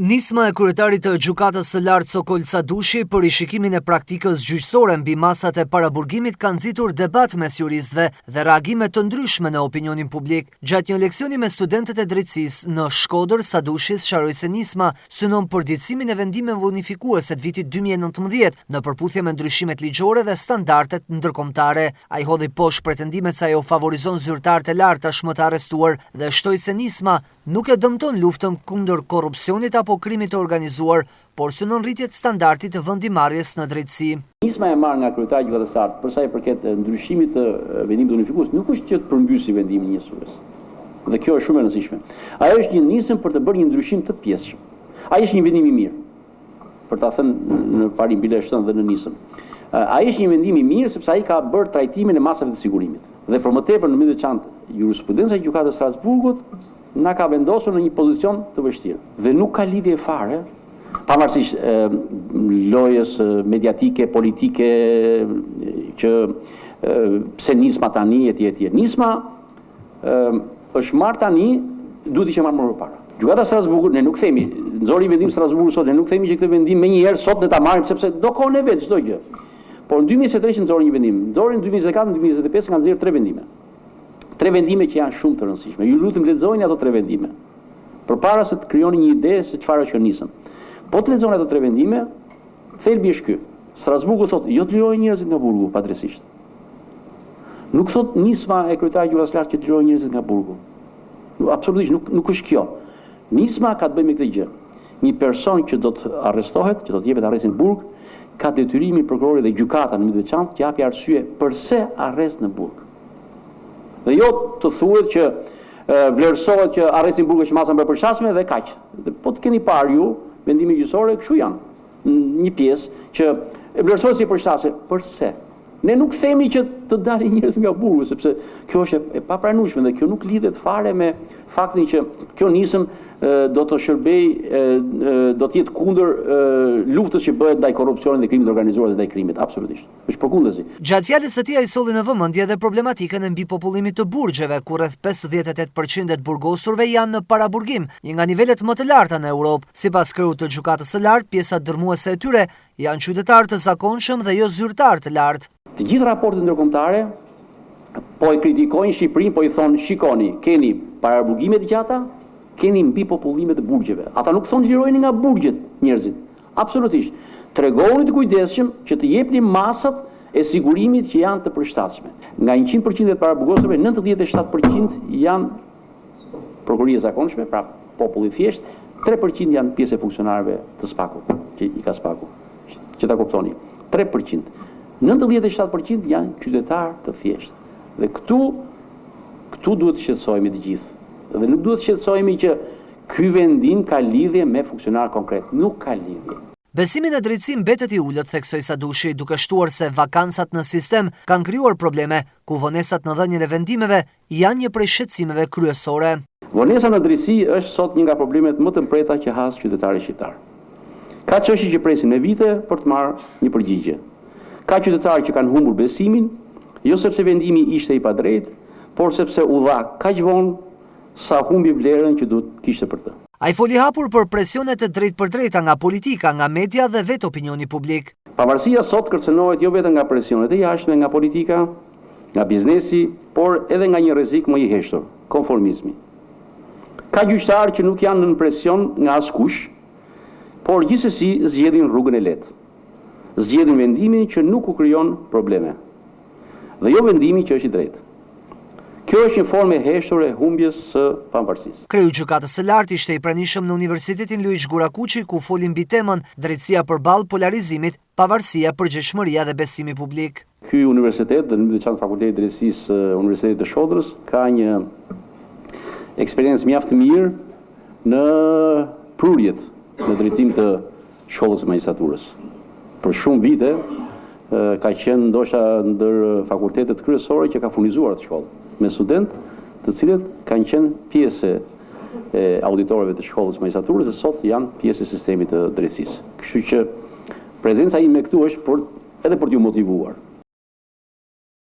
Nisma e kryetarit të Gjykatës së Lartë Sokol Sadushi për rishikimin e praktikës gjyqësore mbi masat e paraburgimit ka nxitur debat mes juristëve dhe reagime të ndryshme në opinionin publik. Gjatë një leksioni me studentët e drejtësisë në Shkodër, Sadushi sqaroi se Nisma synon përditësimin e vendimeve unifikuese të vitit 2019 në përputhje me ndryshimet ligjore dhe standardet ndërkombëtare. Ai hodhi poshtë pretendimet se ajo favorizon zyrtarët e lartë tashmë të arrestuar dhe shtoi se Nisma nuk e dëmton luftën kundër korrupsionit apo krimit të organizuar, por synon rritjet standardit të vendimarrjes në drejtësi. Nisma e marrë nga kryetari i Gjykatës së Lartë për sa i përket ndryshimit të vendimit unifikues, nuk është që të përmbysi vendimin e njësues. Dhe kjo është shumë e rëndësishme. Ajo është një nisëm për të bërë një ndryshim të pjesshëm. Ai është një vendim i mirë. Për ta thënë në parim bileshtën dhe në nisëm. Ai është një vendim i mirë sepse ai ka bërë trajtimin e masave të sigurimit. Dhe për më tepër në mënyrë të veçantë, jurisprudenca e Gjykatës së Strasburgut na ka vendosur në një pozicion të vështirë dhe nuk ka lidhje fare, pavarësisht lojës mediatike, politike që pse Nisma tani etj. Nisma është marrë tani, duhet ishte marrë më parë. Gjykata e Strasburgut, ne nuk themi, nxori vendim Strasburgu sot, ne nuk themi që këtë vendim menjëherë sot ne ta marrim sepse do kohën e vet çdo gjë. Por në 2023 nxori një vendim, nxori në 2024, në 2025 kanë nxjerrë 3 vendime. 3 vendime që janë shumë të rëndësishme. Ju lutem lexojeni ato 3 vendime. Përpara se të krijoni një ide se çfarë është nisëm. Po të lexoni ato 3 vendime, thelbi është ky. Strasburgu thotë, jo të lirojë njerëzit nga burgu, padrejtisht. Nuk thot Nisma e kryetarit Gjykatës së Lartë që të lirojë njerëzit nga burgu. Absolutisht nuk është kjo. Nisma ka të bëjë me këtë gjë. Një person që do të arrestohet, që do të jepet arrestin në burg, ka detyrimin prokurori dhe gjykata në mënyrë të veçantë të japi arsye pse arrest në burg. Dhe jo të thuhet që vlerësohet që arresti në burg është masa mbrapërshtatshme dhe kaq. Po të keni parë ju, vendimi gjyqësor kështu janë. Një pjesë që vlerësohet si përshtatshme. Përse? Ne nuk themi që të dalin njerëz nga burgu, sepse kjo është e papranueshme dhe kjo nuk lidhet fare me faktin që kjo nisëm do të shërbej, do të jetë kundër luftës që bëhet ndaj korrupsionit dhe krimit të organizuar dhe ndaj krimit, absolutisht. Është përkundërzi. Gjatë fjalës së tij ai solli në vëmendje dhe problematikën e mbipopullimit të burgjeve, ku rreth 58% e burgosurve janë në paraburgim, një nga nivelet më të larta në Europë. Sipas kreut të Gjykatës së Lartë, pjesa dërmuese e tyre janë qytetarë të zakonshëm dhe jo zyrtarë të lartë. Të gjithë raportet ndërkombëtare po e kritikojnë Shqipërinë, po i thonë, shikoni, keni paraburgime të gjata, keni mbipopullimet e burgjeve. Ata nuk thonë lirojeni nga burgjet njerëzit. Absolutisht. Tregoni të kujdesshëm që të jepni masat e sigurimit që janë të përshtatshme. Nga 100% e paraburgosave, 97% janë prokurie zakonshme, pra populli thjesht, 3% janë pjesë e funksionarëve të SPAK-ut, që i ka SPAK-u, që ta kuptoni. 3%. 97% janë qytetarë të thjeshtë. Dhe këtu duhet të shqetësohemi të gjithë. Dhe nuk duhet të shqetësohemi që ky vendim ka lidhje me funksionar konkret. Nuk ka lidhje. Besimi në drejtësi mbetet i ulët, theksoi Sadushi, duke shtuar se vakancat në sistem kanë krijuar probleme, ku vonesat në dhënien e vendimeve janë një prej shqetësimeve kryesore. Vonesa në drejtësi është sot një nga problemet më të mpreta që has qytetari shqiptar. Ka çështje që presin me vite për të marrë një përgjigje. Ka qytetarë që kanë humbur besimin, jo sepse vendimi ishte i padrejtë, por sepse u dha kaq vonë sa humbi vlerën që duhet kishte për të. Ai foli hapur për presionet e drejtpërdrejta nga politika, nga media dhe vetë opinioni publik. Pavarësia sot kërcënohet jo vetëm nga presionet e jashtme nga politika, nga biznesi, por edhe nga një rrezik më i heshtur, konformizmi. Ka gjyqtarë që nuk janë nën presion nga askush, por gjithsesi zgjedhin rrugën e lehtë. Zgjedhin vendimin që nuk u krijon probleme. Dhe jo vendimin që është i drejtë. Kjo është një formë e heshtur e humbjes së pavarësisë. Kreu i Gjykatës së Lartë ishte i pranishëm në Universitetin Luiç Gurakuçi, ku foli mbi temën drejtësia përballë polarizimit, pavarësia, përgjegjshmëria dhe besimi publik. Ky universitet, dhe në veçantë Fakulteti i Drejtësisë Universitetit të Shkodrës, ka një eksperiencë mjaft të mirë në prurjet në drejtim të shkollës së magjistraturës. Për shumë vite ka qenë ndoshta ndër fakultetet kryesore që ka furnizuar atë shkollë, me studentë të cilët kanë qenë pjesë e auditorëve të shkollës së magjistraturës dhe sot janë pjesë e sistemit të drejtësisë. Kështu që prezenca ime këtu është edhe për t'ju motivuar.